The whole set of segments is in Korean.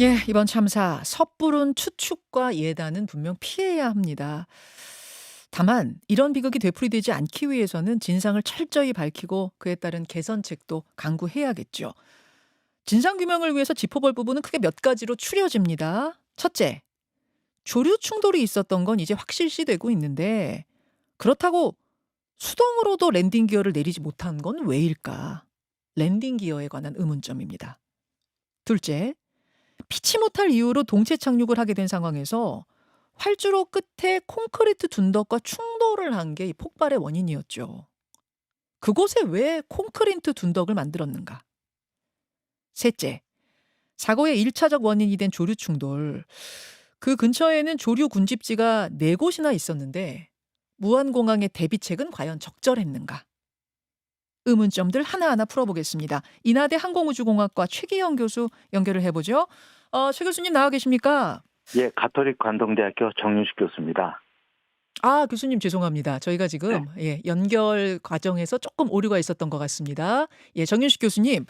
예, 이번 참사 섣부른 추측과 예단은 분명 피해야 합니다. 다만 이런 비극이 되풀이되지 않기 위해서는 진상을 철저히 밝히고 그에 따른 개선책도 강구해야겠죠. 진상 규명을 위해서 짚어볼 부분은 크게 몇 가지로 추려집니다. 첫째, 조류 충돌이 있었던 건 이제 확실시되고 있는데 그렇다고 수동으로도 랜딩 기어를 내리지 못한 건 왜일까? 랜딩 기어에 관한 의문점입니다. 둘째, 피치 못할 이유로 동체 착륙을 하게 된 상황에서 활주로 끝에 콘크리트 둔덕과 충돌을 한 게 이 폭발의 원인이었죠. 그곳에 왜 콘크리트 둔덕을 만들었는가? 셋째, 사고의 1차적 원인이 된 조류 충돌. 그 근처에는 조류 군집지가 4곳이나 있었는데 무한공항의 대비책은 과연 적절했는가? 의문점들 하나하나 풀어보겠습니다. 인하대 항공우주공학과 최기영 교수 연결을 해보죠. 최 교수님 나와 계십니까? 예, 가톨릭 관동대학교 정윤식 교수입니다. 아, 교수님 죄송합니다. 저희가 네. 지금 연결 과정에서 조금 오류가 있었던 것 같습니다. 예, 정윤식 교수님.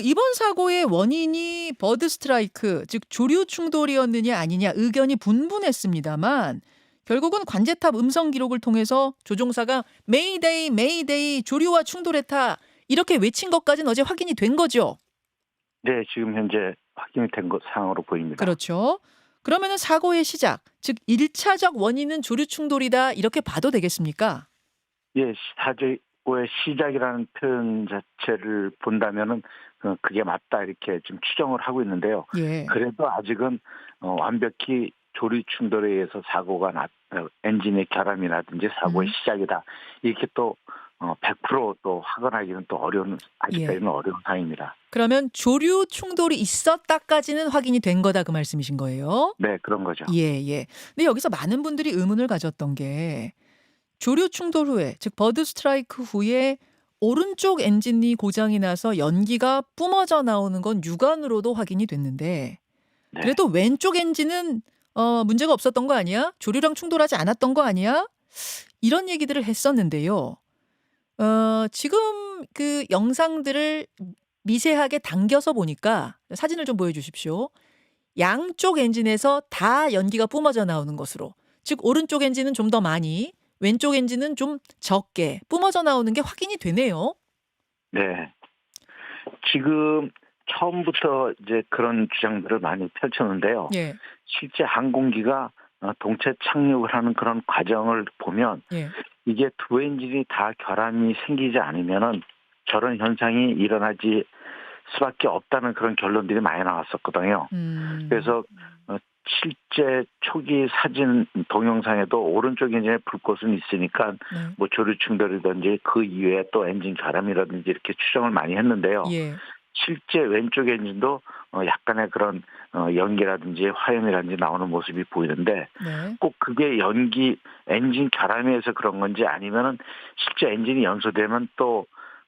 이번 사고의 원인이 버드 스트라이크, 즉 조류 충돌이었느냐 아니냐 의견이 분분했습니다만 결국은 관제탑 음성 기록을 통해서 조종사가 메이데이, 메이데이, 조류와 충돌했다. 이렇게 외친 것까지는 어제 확인이 된 거죠. 네, 지금 현재 확인이 된 것 상황으로 보입니다. 그렇죠. 그러면은 사고의 시작, 즉 1차적 원인은 조류 충돌이다. 이렇게 봐도 되겠습니까? 예, 사고의 시작이라는 표현 자체를 본다면은 그게 맞다 이렇게 지금 추정을 하고 있는데요. 예. 그래도 아직은 완벽히 조류 충돌에 의해서 엔진의 결함이라든지 사고의 음. 시작이다 이렇게 또 100%또 확언하기는 또 예. 아직까지는 어려운 상황입니다. 그러면 조류 충돌이 있었다까지는 확인이 된 거다 그 말씀이신 거예요? 네, 그런 거죠. 예. 근데 여기서 많은 분들이 의문을 가졌던 게 조류 충돌 후에 즉 버드 스트라이크 후에 오른쪽 엔진이 고장이 나서 연기가 뿜어져 나오는 건 육안으로도 확인이 됐는데 네. 그래도 왼쪽 엔진은 문제가 없었던 거 아니야? 조류랑 충돌하지 않았던 거 아니야? 이런 얘기들을 했었는데요. 지금 그 영상들을 미세하게 당겨서 보니까 사진을 좀 보여주십시오. 양쪽 엔진에서 다 연기가 뿜어져 나오는 것으로. 즉 오른쪽 엔진은 좀 더 많이, 왼쪽 엔진은 좀 적게 뿜어져 나오는 게 확인이 되네요. 네. 지금 처음부터 이제 그런 주장들을 많이 펼쳤는데요. 예. 실제 항공기가 동체 착륙을 하는 그런 과정을 보면 예. 이게 두 엔진이 다 결함이 생기지 않으면은 저런 현상이 일어나지 수밖에 없다는 그런 결론들이 많이 나왔었거든요. 음. 그래서 실제 초기 사진 동영상에도 오른쪽 엔진에 불꽃은 있으니까 네. 뭐 조류 충돌이든지 그 이외에 또 엔진 결함이라든지 이렇게 추정을 많이 했는데요. 예. 실제 왼쪽 엔진도 약간의 그런 연기라든지 화염이라든지 나오는 모습이 보이는데 네. 꼭 그게 엔진 결함에서 그런 건지 아니면은 실제 엔진이 연소되면 또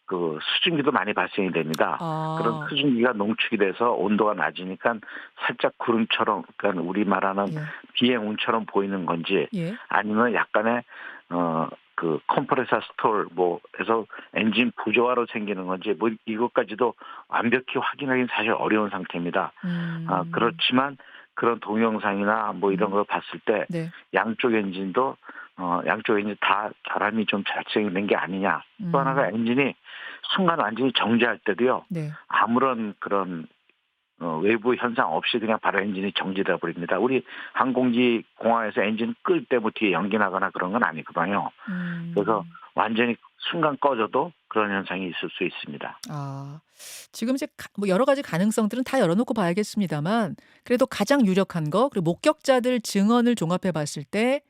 그 수증기도 많이 발생이 됩니다. 그런 아. 수증기가 농축이 돼서 온도가 낮으니까 살짝 구름처럼 그러니까 우리 말하는 예. 비행운처럼 보이는 건지 예. 아니면 약간의 그 컴프레서 스톨 뭐 해서 엔진 부조화로 생기는 건지 뭐 이것까지도 완벽히 확인하기는 사실 어려운 상태입니다. 음. 그렇지만 그런 동영상이나 뭐 이런 음. 걸 봤을 때 네. 양쪽 엔진 다 결함이 좀 발생된 게 아니냐. 또 하나가 음. 엔진이 순간 완전히 정지할 때도요. 네. 아무런 그런 외부 현상 없이 그냥 바로 엔진이 정지돼 버립니다. 우리 항공기 공항에서 엔진 끌 때 뭐 뒤에 연기 나거나 그런 건 아니거든요. 그래서 음. 완전히 순간 꺼져도 그런 현상이 있을 수 있습니다. 아. 지금 이제 뭐 여러 가지 가능성들은 다 열어 놓고 봐야겠습니다만 그래도 가장 유력한 거 그리고 목격자들 증언을 종합해 봤을 때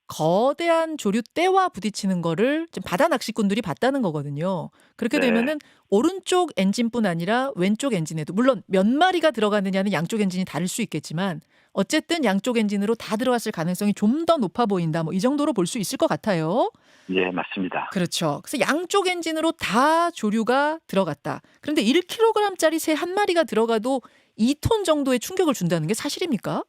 거대한 조류떼와 부딪히는 거를 지금 바다 낚시꾼들이 봤다는 거거든요. 그렇게 네. 되면은 오른쪽 엔진뿐 아니라 왼쪽 엔진에도 물론 몇 마리가 들어갔느냐는 양쪽 엔진이 다를 수 있겠지만 어쨌든 양쪽 엔진으로 다 들어갔을 가능성이 좀 더 높아 보인다. 뭐 이 정도로 볼 수 있을 것 같아요. 예, 맞습니다. 그렇죠. 그래서 양쪽 엔진으로 다 조류가 들어갔다. 그런데 1kg짜리 새 한 마리가 들어가도 2톤 정도의 충격을 준다는 게 사실입니까?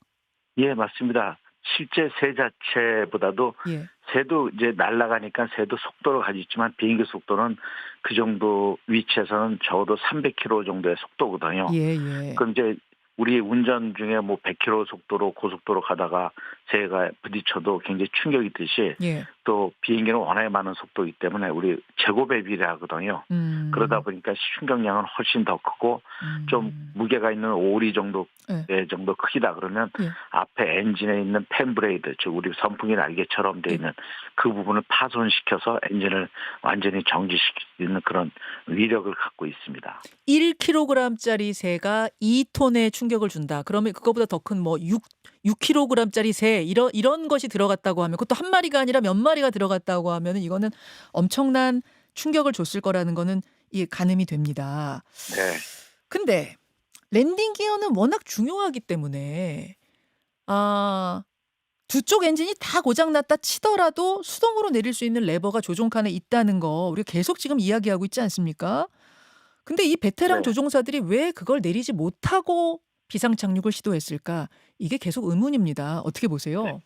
예, 맞습니다. 실제 새 자체보다도 예. 새도 이제 날아가니까 새도 속도를 가지고 있지만 비행기 속도는 그 정도 위치에서는 적어도 300km 정도의 속도거든요. 예예. 그럼 이제 우리 운전 중에 뭐 100km 속도로 고속도로 가다가 새가 부딪혀도 굉장히 충격이 있듯이 예. 또 비행기는 워낙에 많은 속도이기 때문에 우리 제곱에 비례하거든요. 그러다 보니까 충격량은 훨씬 더 크고 좀 무게가 있는 오리 정도 예. 정도 크기다 그러면 예. 앞에 엔진에 있는 팬브레이드, 즉 우리 선풍기 날개처럼 되어 예. 있는 그 부분을 파손시켜서 엔진을 완전히 정지시키는 그런 위력을 갖고 있습니다. 1kg짜리 새가 2톤의 충격을 준다. 그러면 그거보다 더 큰 뭐 6kg짜리 새 이런 것이 들어갔다고 하면 그것도 한 마리가 아니라 몇 마리가 들어갔다고 하면은 이거는 엄청난 충격을 줬을 거라는 거는 이게 가늠이 됩니다. 네. 근데 랜딩 기어는 워낙 중요하기 때문에 두 쪽 엔진이 다 고장 났다 치더라도 수동으로 내릴 수 있는 레버가 조종칸에 있다는 거 우리가 계속 지금 이야기하고 있지 않습니까? 근데 이 베테랑 네. 조종사들이 왜 그걸 내리지 못하고 비상 착륙을 시도했을까? 이게 계속 의문입니다. 어떻게 보세요?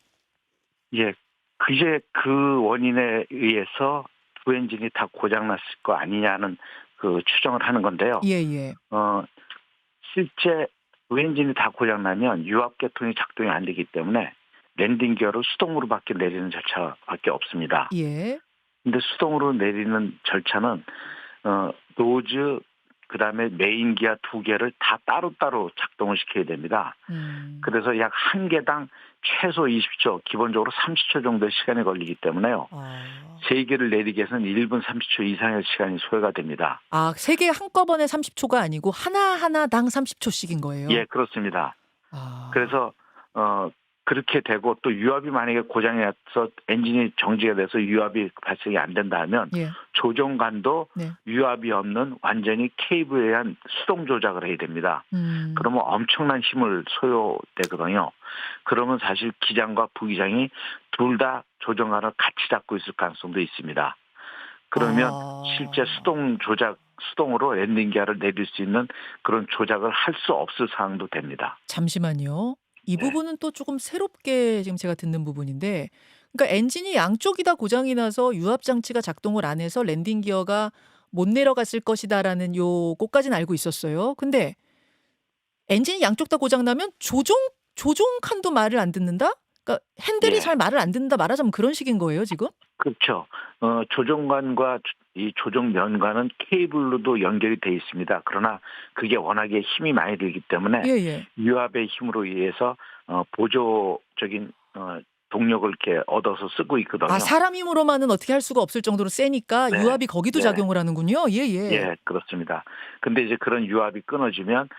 예. 그게 그 원인에 의해서 두 엔진이 다 고장났을 거 아니냐는 그 추정을 하는 건데요. 예예. 실제 두 엔진이 다 고장나면 유압계통이 작동이 안 되기 때문에 랜딩 기어를 수동으로밖에 내리는 절차밖에 없습니다. 예. 근데 수동으로 내리는 절차는 노즈 그다음에 메인 기어 두 개를 다 따로따로 작동을 시켜야 됩니다. 그래서 약 한 개당 최소 20초, 기본적으로 30초 정도의 시간이 걸리기 때문에요. 세 개를 내리기 위해서는 1분 30초 이상의 시간이 소요가 됩니다. 세 개 한꺼번에 30초가 아니고 하나하나당 30초씩인 거예요? 예, 그렇습니다. 아. 그래서 그렇게 되고 또 유압이 만약에 고장이 나서 엔진이 정지가 돼서 유압이 발생이 안 된다 하면 예. 조종관도 네. 유압이 없는 완전히 케이블에 의한 수동 조작을 해야 됩니다. 그러면 엄청난 힘을 소요되거든요. 그러면 사실 기장과 부기장이 둘 다 조종관을 같이 잡고 있을 가능성도 있습니다. 그러면 실제 수동으로 랜딩 기어를 내릴 수 있는 그런 조작을 할 수 없을 상황도 됩니다. 잠시만요. 이 네. 부분은 또 조금 새롭게 지금 제가 듣는 부분인데 그러니까 엔진이 양쪽이 다 고장이 나서 유압 장치가 작동을 안 해서 랜딩 기어가 못 내려갔을 것이다라는 요거까지는 알고 있었어요. 근데 엔진이 양쪽 다 고장 나면 조종칸도 말을 안 듣는다? 그러니까 핸들이 예. 잘 말을 안 듣는다 말하자면 그런 식인 거예요, 지금? 그렇죠. 조종관과 이 조종면관은 케이블로도 연결이 돼 있습니다. 그러나 그게 워낙에 힘이 많이 들기 때문에 예예. 유압의 힘으로 의해서 보조적인 동력을 이렇게 얻어서 쓰고 있거든요. 사람 힘으로만은 어떻게 할 수가 없을 정도로 세니까 네. 유압이 거기도 네. 작용을 하는군요. 예예. 예, 그렇습니다. 근데 이제 그런 유압이 끊어지면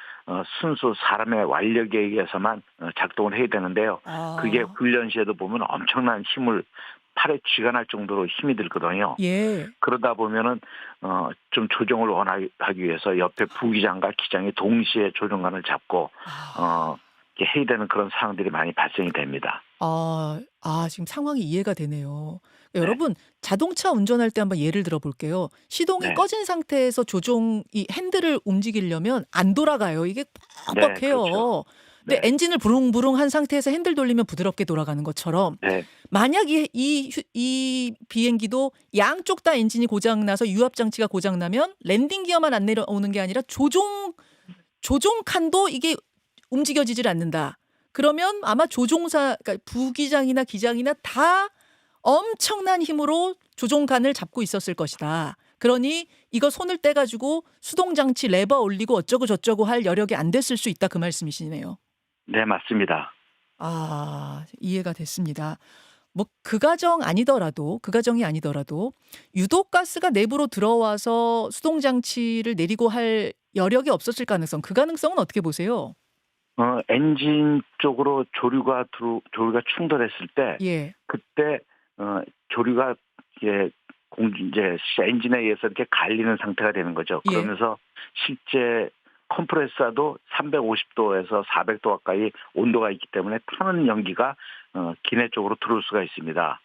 순수 사람의 완력에 의해서만 작동을 해야 되는데요. 그게 훈련 시에도 보면 엄청난 힘을 팔에 쥐가 날 정도로 힘이 들거든요. 예. 그러다 보면은 좀 조종을 원하기 위해서 옆에 부기장과 기장이 동시에 조종관을 잡고 이렇게 해야 되는 그런 상황들이 많이 발생이 됩니다. 지금 상황이 이해가 되네요. 네. 여러분 자동차 운전할 때 한번 예를 들어 볼게요. 시동이 네. 꺼진 상태에서 이 핸들을 움직이려면 안 돌아가요. 이게 네, 뻑뻑해요. 그렇죠. 근데 네. 엔진을 부릉부릉 한 상태에서 핸들 돌리면 부드럽게 돌아가는 것처럼 네. 만약 이 비행기도 양쪽 다 엔진이 고장 나서 유압 장치가 고장 나면 랜딩 기어만 안 내려오는 게 아니라 조종칸도 이게 움직여지질 않는다. 그러면 아마 그러니까 부기장이나 기장이나 다 엄청난 힘으로 조종칸을 잡고 있었을 것이다. 그러니 이거 손을 떼가지고 수동장치 레버 올리고 어쩌고 저쩌고 할 여력이 안 됐을 수 있다 그 말씀이시네요. 네, 맞습니다. 이해가 됐습니다. 뭐 그 가정이 아니더라도 유독 가스가 내부로 들어와서 수동장치를 내리고 할 여력이 없었을 가능성, 그 가능성은 어떻게 보세요? 엔진 쪽으로 조류가 충돌했을 때 예. 그때 조류가 이제 엔진에 의해서 이렇게 갈리는 상태가 되는 거죠. 예. 그러면서 실제 컴프레서도 350도에서 400도 가까이 온도가 있기 때문에 타는 연기가 기내 쪽으로 들어올 수가 있습니다.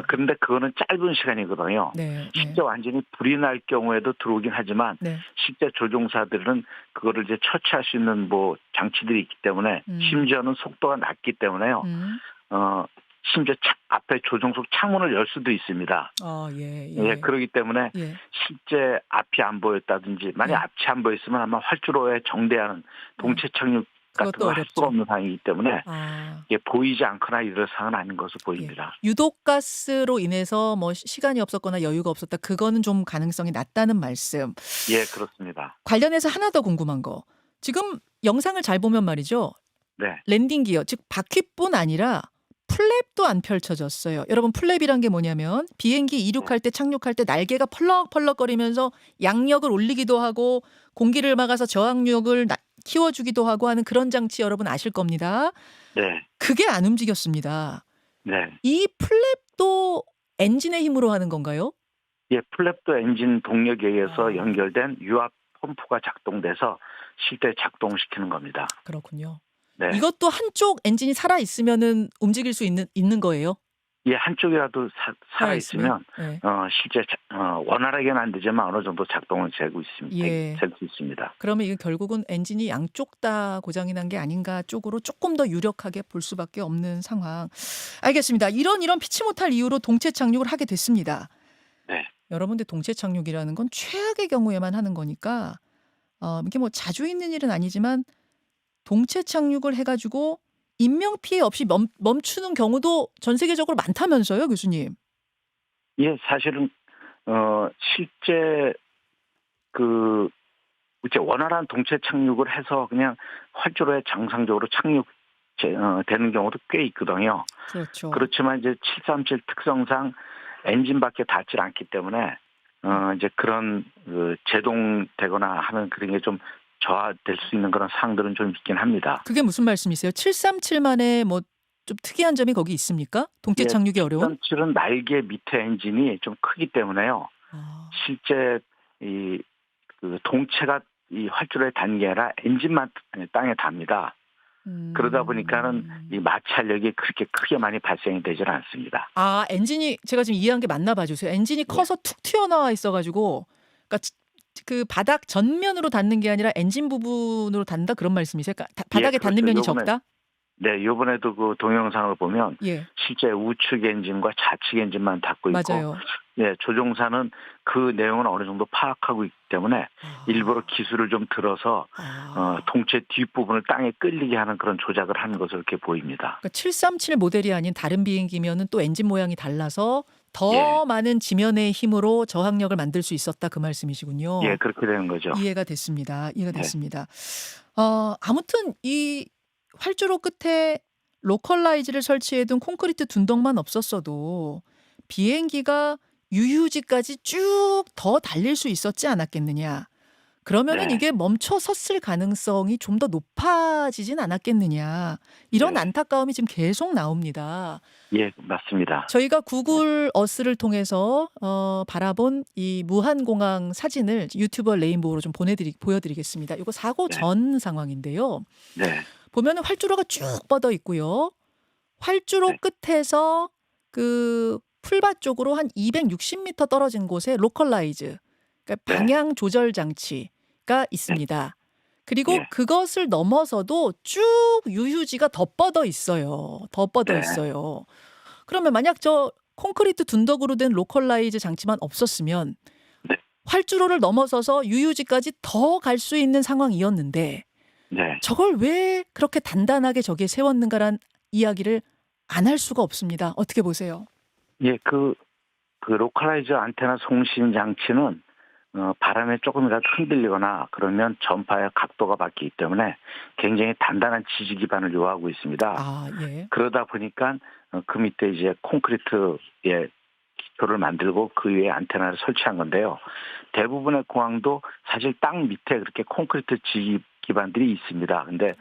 그런데 그거는 짧은 시간이거든요. 네. 실제 완전히 불이 날 경우에도 들어오긴 하지만 네. 실제 조종사들은 그거를 이제 처치할 수 있는 뭐 장치들이 있기 때문에 심지어는 속도가 낮기 때문에요. 심지어 앞에 조종석 창문을 열 수도 있습니다. 예. 그렇기 때문에 예. 실제 앞이 안 보였다든지 만약 앞이 안 보였으면 아마 활주로에 정대하는 동체 착륙 같은 그것도 걸 할 수가 어렵죠. 없는 상황이기 때문에 아. 이게 보이지 않거나 이럴 상황은 아닌 것으로 예. 보입니다. 유독가스로 인해서 뭐 시간이 없었거나 여유가 없었다. 그거는 좀 가능성이 낮다는 말씀. 예, 그렇습니다. 관련해서 하나 더 궁금한 거. 지금 영상을 잘 보면 말이죠. 네. 랜딩 기어, 즉 바퀴뿐 아니라 플랩도 안 펼쳐졌어요. 여러분 플랩이란 게 뭐냐면 비행기 네. 이륙할 때 착륙할 때 날개가 펄럭펄럭거리면서 양력을 올리기도 하고 공기를 막아서 저항력을 키워주기도 하고 하는 그런 장치 여러분 아실 겁니다. 네. 그게 안 움직였습니다. 네. 이 플랩도 엔진의 힘으로 하는 건가요? 예, 플랩도 엔진 동력에 의해서 아. 연결된 유압 펌프가 작동돼서 실제 작동시키는 겁니다. 그렇군요. 네. 이것도 한쪽 엔진이 살아 있으면은 움직일 수 있는 거예요? 예, 한쪽이라도 살아 있으면 네. 실제 원활하게는 안 되지만 어느 정도 작동을 재고 있습니다. 예. 될 수 있습니다. 그러면 이게 결국은 엔진이 양쪽 다 고장이 난 게 아닌가 쪽으로 조금 더 유력하게 볼 수밖에 없는 상황. 알겠습니다. 이런 피치 못할 이유로 동체 착륙을 하게 됐습니다. 네. 여러분들 동체 착륙이라는 건 최악의 경우에만 하는 거니까 이게 뭐 자주 있는 일은 아니지만 동체 착륙을 해가지고 인명 피해 없이 멈추는 경우도 전 세계적으로 많다면서요, 교수님? 예, 사실은 실제 이제 원활한 동체 착륙을 해서 그냥 활주로에 정상적으로 되는 경우도 꽤 있거든요. 그렇죠. 그렇지만 이제 737 특성상 엔진밖에 닿질 않기 때문에 이제 그런 제동되거나 하는 그런 게 좀 저하될 수 있는 그런 사항들은 좀 있긴 합니다. 그게 무슨 말씀이세요? 737만의 뭐 좀 특이한 점이 거기 있습니까? 동체 예, 착륙이 어려운? 737은 날개 밑에 엔진이 좀 크기 때문에요. 아. 실제 그 동체가 이 활주로에 닿는 게 아니라 엔진만 땅에 닿습니다. 그러다 보니까는 이 마찰력이 그렇게 크게 많이 발생이 되질 않습니다. 아, 엔진이 제가 지금 이해한 게 맞나 봐주세요. 엔진이 커서 툭 튀어나와 있어가지고, 그러니까 그 바닥 전면으로 닿는 게 아니라 엔진 부분으로 닿는다 그런 말씀이세요? 그러니까 바닥에 그렇죠. 닿는 면이 요번에, 적다? 네, 이번에도 그 동영상을 보면 예, 실제 우측 엔진과 좌측 엔진만 닿고 있고, 맞아요. 예, 조종사는 그 내용을 어느 정도 파악하고 있기 때문에 일부러 기술을 좀 들어서 동체 뒷부분을 땅에 끌리게 하는 그런 조작을 하는 것으로 이렇게 보입니다. 그러니까 737 모델이 아닌 다른 비행기면은 또 엔진 모양이 달라서 더 예. 많은 지면의 힘으로 저항력을 만들 수 있었다 그 말씀이시군요. 예, 그렇게 되는 거죠. 이해가 됐습니다. 이해가 네. 됐습니다. 아무튼 이 활주로 끝에 로컬라이즈를 설치해둔 콘크리트 둔덕만 없었어도 비행기가 유휴지까지 쭉 더 달릴 수 있었지 않았겠느냐. 그러면은 네. 이게 멈춰 섰을 가능성이 좀 더 높아지진 않았겠느냐. 이런 네. 안타까움이 지금 계속 나옵니다. 예, 맞습니다. 저희가 구글 어스를 통해서 바라본 이 무한공항 사진을 유튜버 레인보우로 좀 보여드리겠습니다. 이거 사고 네. 전 상황인데요. 네. 보면은 활주로가 쭉 뻗어 있고요. 활주로 네. 끝에서 그 풀밭 쪽으로 한 260m 떨어진 곳에 로컬라이즈, 그러니까 네. 방향 조절 장치가 있습니다. 그리고 예. 그것을 넘어서도 쭉 유휴지가 더 뻗어 있어요. 더 뻗어 네. 있어요. 그러면 만약 저 콘크리트 둔덕으로 된 로컬라이즈 장치만 없었으면 네. 활주로를 넘어서서 유휴지까지 더 갈 수 있는 상황이었는데 네. 저걸 왜 그렇게 단단하게 저기에 세웠는가란 이야기를 안 할 수가 없습니다. 어떻게 보세요? 예, 그 로컬라이저 안테나 송신 장치는 바람에 조금이라도 흔들리거나 그러면 전파의 각도가 바뀌기 때문에 굉장히 단단한 지지 기반을 요하고 있습니다. 아, 예. 그러다 보니까 그 밑에 이제 콘크리트의 기초를 만들고 그 위에 안테나를 설치한 건데요. 대부분의 공항도 사실 땅 밑에 그렇게 콘크리트 지지 기반들이 있습니다. 근데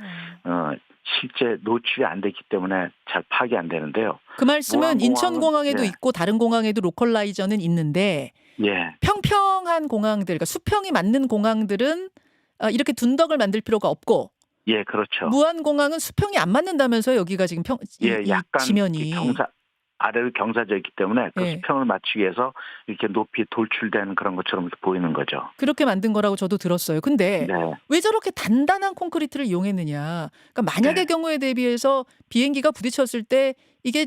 실제 노출이 안 됐기 때문에 잘 파악이 안 되는데요. 그 말씀은 무한공항은- 인천공항에도 예. 있고 다른 공항에도 로컬라이저는 있는데 예. 평평한 공항들, 그러니까 수평이 맞는 공항들은 이렇게 둔덕을 만들 필요가 없고 예, 그렇죠. 무한공항은 수평이 안 맞는다면서요. 여기가 지금 예, 이 약간 지면이. 아래로 경사져 있기 때문에 그 예. 수평을 맞추기 위해서 이렇게 높이 돌출되는 그런 것처럼 이렇게 보이는 거죠. 그렇게 만든 거라고 저도 들었어요. 근데 네. 왜 저렇게 단단한 콘크리트를 이용했느냐. 그러니까 만약의 네. 경우에 대비해서 비행기가 부딪혔을 때 이게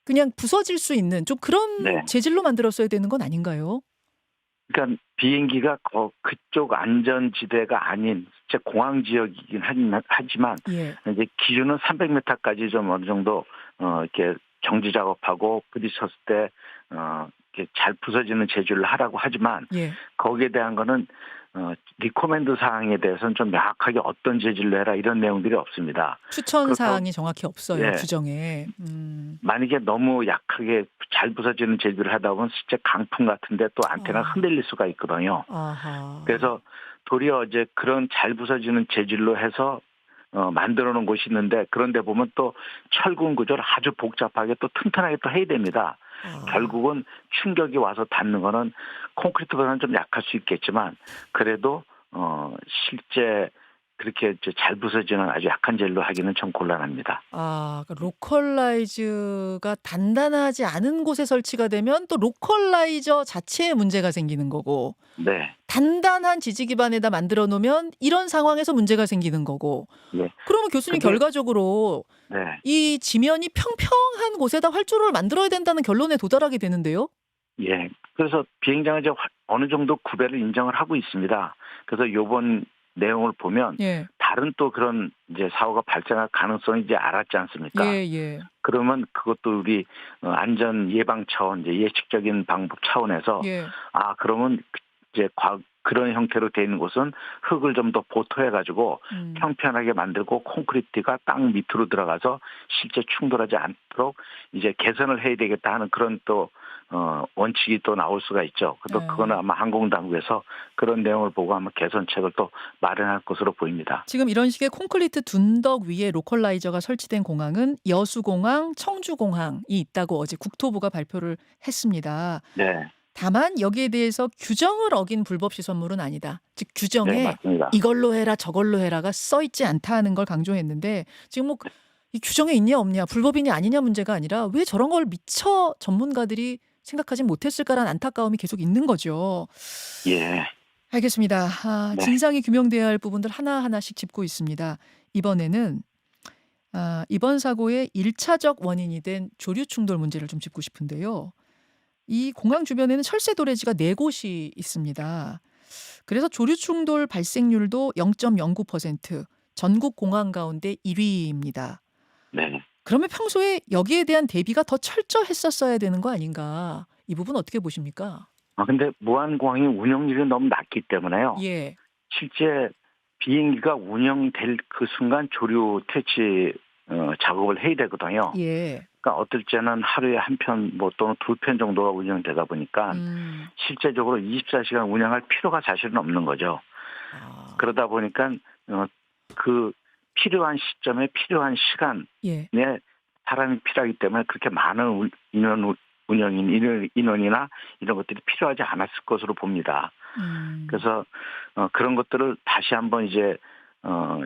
그냥 부서질 수 있는 좀 그런 네. 재질로 만들었어야 되는 건 아닌가요? 그러니까 비행기가 그쪽 안전지대가 아닌 진짜 공항 지역이긴 하지만 예. 이제 기준은 300m까지 좀 어느 정도 이렇게 정지 작업하고 부딪혔을 때 이렇게 잘 부서지는 재질을 하라고 하지만 예. 거기에 대한 거는 리코멘드 사항에 대해서는 좀 명확하게 어떤 재질로 해라 이런 내용들이 없습니다. 추천 그렇다고 사항이 정확히 없어요, 예. 규정에. 만약에 너무 약하게 잘 부서지는 재질을 하다 보면 진짜 강풍 같은데 또 안테나가 흔들릴 수가 있거든요. 아하. 그래서 도리어 이제 그런 잘 부서지는 재질로 해서 만들어 놓은 곳이 있는데 그런데 보면 또 철근 구조를 아주 복잡하게 또 튼튼하게 또 해야 됩니다. 결국은 충격이 와서 닿는 거는 콘크리트보다는 좀 약할 수 있겠지만 그래도 실제 그렇게 잘 부서지는 아주 약한 젤로 하기는 좀 곤란합니다. 그러니까 로컬라이즈가 단단하지 않은 곳에 설치가 되면 또 로컬라이저 자체에 문제가 생기는 거고 네. 단단한 지지 기반에다 만들어 놓으면 이런 상황에서 문제가 생기는 거고. 예. 그러면 교수님 결과적으로 네. 이 지면이 평평한 곳에다 활주로를 만들어야 된다는 결론에 도달하게 되는데요. 예. 그래서 비행장을 이제 어느 정도 구별을 인정을 하고 있습니다. 그래서 요번 내용을 보면 예. 다른 또 그런 이제 사고가 발생할 가능성이 이제 알았지 않습니까? 예. 그러면 그것도 우리 안전 예방 차원, 이제 예측적인 방법 차원에서 예. 그러면 이제 그런 형태로 되어 있는 곳은 흙을 좀 더 보토해 가지고 평평하게 만들고 콘크리트가 땅 밑으로 들어가서 실제 충돌하지 않도록 이제 개선을 해야 되겠다 하는 그런 또 원칙이 또 나올 수가 있죠. 그거는 아마 항공당국에서 그런 내용을 보고 아마 개선책을 또 마련할 것으로 보입니다. 지금 이런 식의 콘크리트 둔덕 위에 로컬라이저가 설치된 공항은 여수공항, 청주공항이 있다고 어제 국토부가 발표를 했습니다. 네. 다만 여기에 대해서 규정을 어긴 불법 시설물은 아니다. 즉 규정에 네, 맞습니다. 이걸로 해라 저걸로 해라가 써 있지 않다는 걸 강조했는데 지금 뭐 이 규정에 있냐 없냐 불법이냐 아니냐 문제가 아니라 왜 저런 걸 미처 전문가들이 생각하지 못했을까라는 안타까움이 계속 있는 거죠. 예. 알겠습니다. 네. 진상이 규명돼야 할 부분들 하나하나씩 짚고 있습니다. 이번에는 이번 사고의 1차적 원인이 된 조류 충돌 문제를 좀 짚고 싶은데요. 이 공항 주변에는 철새 도래지가 4곳이 있습니다. 그래서 조류 충돌 발생률도 0.09%, 전국 공항 가운데 1위입니다. 네. 그러면 평소에 여기에 대한 대비가 더 철저했었어야 되는 거 아닌가? 이 부분 어떻게 보십니까? 근데 무안공항이 운영률이 너무 낮기 때문에요. 예. 실제 비행기가 운영될 그 순간 조류 퇴치 작업을 해야 되거든요. 예. 그러니까 어떨 때는 하루에 한 편 또는 2편 정도가 운영되다 보니까 실제적으로 24시간 운영할 필요가 사실은 없는 거죠. 그러다 보니까 그 필요한 시점에 필요한 시간에 사람이 필요하기 때문에 그렇게 많은 인원이나 이런 것들이 필요하지 않았을 것으로 봅니다. 그래서 그런 것들을 다시 한번 이제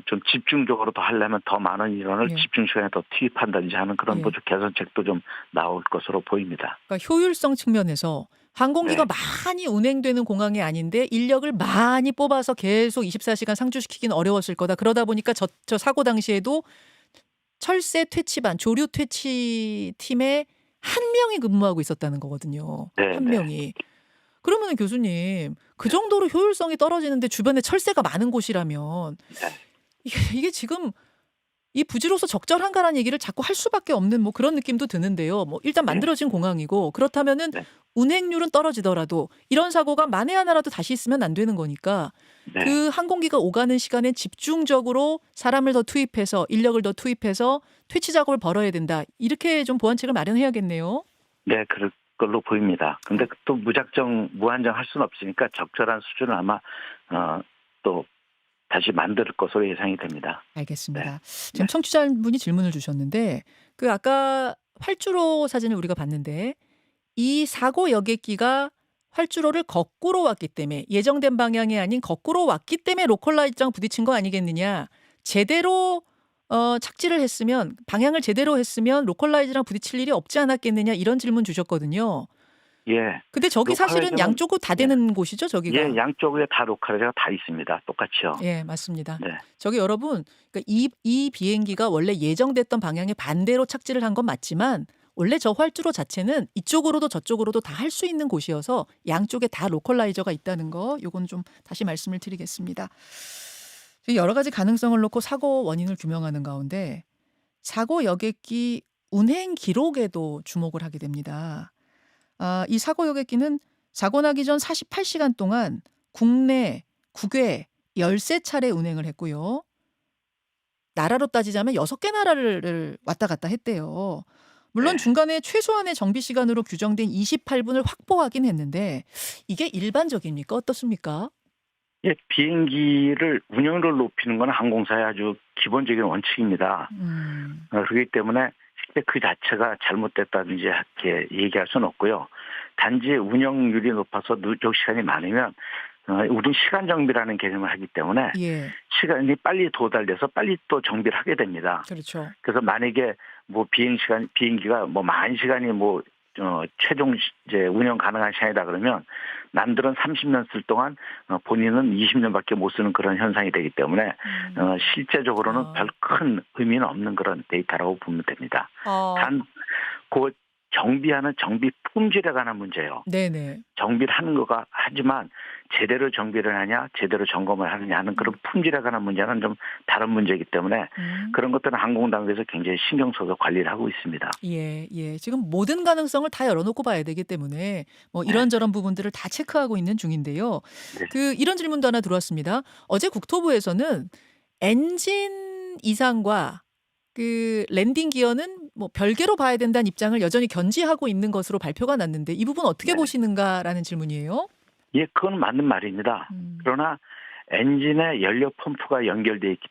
좀 집중적으로 더 하려면 더 많은 인원을 집중 시간에 더 투입한다든지 하는 그런 개선책도 좀 나올 것으로 보입니다. 그러니까 효율성 측면에서 항공기가 많이 운행되는 공항이 아닌데 인력을 많이 뽑아서 계속 24시간 상주시키기는 어려웠을 거다. 그러다 보니까 저 사고 당시에도 철새 퇴치반, 조류 퇴치 팀에 한 명이 근무하고 있었다는 거거든요. 한 명이. 그러면 교수님 그 정도로 효율성이 떨어지는데 주변에 철새가 많은 곳이라면 이게 지금 이 부지로서 적절한가라는 얘기를 자꾸 할 수밖에 없는 뭐 그런 느낌도 드는데요. 뭐 일단 만들어진 공항이고 그렇다면은 운행률은 떨어지더라도 이런 사고가 만에 하나라도 다시 있으면 안 되는 거니까 그 항공기가 오가는 시간에 집중적으로 사람을 더 투입해서 인력을 더 투입해서 퇴치 작업을 벌어야 된다. 이렇게 좀 보완책을 마련해야겠네요. 네, 그럴 걸로 보입니다. 근데 또 무한정 할 수는 없으니까 적절한 수준을 아마 또 다시 만들 것으로 예상이 됩니다. 알겠습니다. 지금 청취자분이 질문을 주셨는데 그 아까 활주로 사진을 우리가 봤는데 이 사고 여객기가 활주로를 거꾸로 왔기 때문에 예정된 방향이 아닌 거꾸로 왔기 때문에 로컬라이저랑 부딪힌 거 아니겠느냐. 제대로 착지를 했으면 방향을 제대로 했으면 로컬라이저랑 부딪힐 일이 없지 않았겠느냐 이런 질문 주셨거든요. 예. 근데 저기 사실은 양쪽으로 다 되는 곳이죠, 저기가. 예, 양쪽에 다 로컬라이저가 다 있습니다. 똑같이요. 예, 맞습니다. 네. 저기 여러분, 그러니까 이 비행기가 원래 예정됐던 방향에 반대로 착지를 한 건 맞지만 원래 저 활주로 자체는 이쪽으로도 저쪽으로도 다 할 수 있는 곳이어서 양쪽에 다 로컬라이저가 있다는 거 요건 좀 다시 말씀을 드리겠습니다. 여러 가지 가능성을 놓고 사고 원인을 규명하는 가운데 사고 여객기 운행 기록에도 주목을 하게 됩니다. 이 사고 여객기는 사고 나기 전 48시간 동안 국내, 국외 13차례 운행을 했고요. 나라로 따지자면 6개 나라를 왔다 갔다 했대요. 물론 네. 중간에 최소한의 정비 시간으로 규정된 28분을 확보하긴 했는데 이게 일반적입니까? 어떻습니까? 예, 비행기를 운영을 높이는 건 항공사의 아주 기본적인 원칙입니다. 그렇기 때문에 실제 그 자체가 잘못됐다든지 이렇게 얘기할 수는 없고요. 단지 운영률이 높아서 누적 시간이 많으면 우리 시간 정비라는 개념을 하기 때문에 예, 시간이 빨리 도달돼서 빨리 또 정비를 하게 됩니다. 그렇죠. 그래서 만약에 뭐 비행기가 뭐 10,000시간이 최종 이제 운영 가능한 시간이다 그러면 남들은 30년 쓸 동안 본인은 20년밖에 못 쓰는 그런 현상이 되기 때문에 실제적으로는 별 큰 의미는 없는 그런 데이터라고 보면 됩니다. 단 그 정비하는 정비 품질에 관한 문제예요. 네네. 정비를 하는 거가 하지만 제대로 정비를 하냐 제대로 점검을 하느냐 하는 그런 품질에 관한 문제는 좀 다른 문제이기 때문에 그런 것들은 항공당국에서 굉장히 신경 써서 관리를 하고 있습니다. 예, 예. 지금 모든 가능성을 다 열어놓고 봐야 되기 때문에 뭐 네. 이런저런 부분들을 다 체크하고 있는 중인데요. 네. 이런 질문도 하나 들어왔습니다. 어제 국토부에서는 엔진 이상과 그 랜딩 기어는 뭐 별개로 봐야 된다는 입장을 여전히 견지하고 있는 것으로 발표가 났는데 이 부분 어떻게 네. 보시는가라는 질문이에요. 예, 그건 맞는 말입니다. 그러나 엔진에 연료 펌프가 연결돼 있기,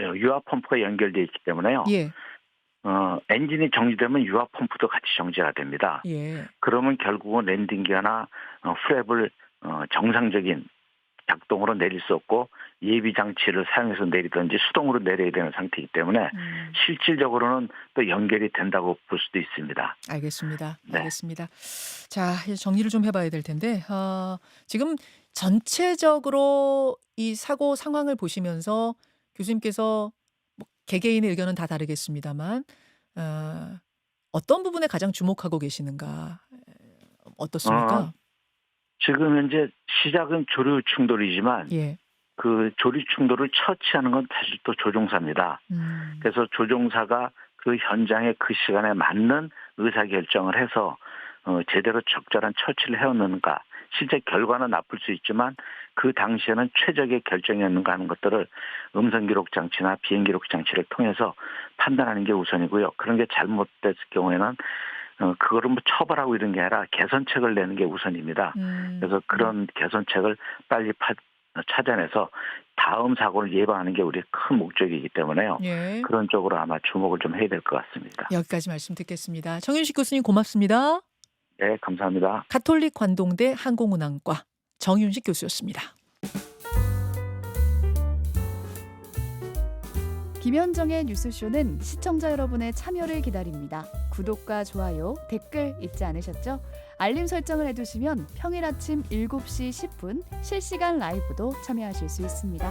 유압 펌프가 연결돼 있기 때문에요. 예, 엔진이 정지되면 유압 펌프도 같이 정지가 됩니다. 예. 그러면 결국은 랜딩 기어나 프랩을 정상적인 작동으로 내릴 수 없고 예비 장치를 사용해서 내리든지 수동으로 내려야 되는 상태이기 때문에 실질적으로는 또 연결이 된다고 볼 수도 있습니다. 알겠습니다. 네. 알겠습니다. 자, 이제 정리를 좀 해봐야 될 텐데, 지금 전체적으로 이 사고 상황을 보시면서 교수님께서 뭐 개개인의 의견은 다 다르겠습니다만, 어떤 부분에 가장 주목하고 계시는가? 어떻습니까? 지금 현재 시작은 조류 충돌이지만 예. 그 조류 충돌을 처치하는 건 사실 또 조종사입니다. 그래서 조종사가 그 현장에 그 시간에 맞는 의사결정을 해서 제대로 적절한 처치를 해왔는가. 실제 결과는 나쁠 수 있지만 그 당시에는 최적의 결정이었는가 하는 것들을 음성기록 장치나 비행기록 장치를 통해서 판단하는 게 우선이고요. 그런 게 잘못됐을 경우에는 그거를 뭐 처벌하고 이런 게 아니라 개선책을 내는 게 우선입니다. 그래서 그런 개선책을 빨리 찾아내서 다음 사고를 예방하는 게 우리의 큰 목적이기 때문에요. 예. 그런 쪽으로 아마 주목을 좀 해야 될 것 같습니다. 여기까지 말씀 듣겠습니다. 정윤식 교수님 고맙습니다. 네, 감사합니다. 가톨릭 관동대 항공운항과 정윤식 교수였습니다. 김현정의 뉴스쇼는 시청자 여러분의 참여를 기다립니다. 구독과 좋아요, 댓글 잊지 않으셨죠? 알림 설정을 해두시면 평일 아침 7시 10분 실시간 라이브도 참여하실 수 있습니다.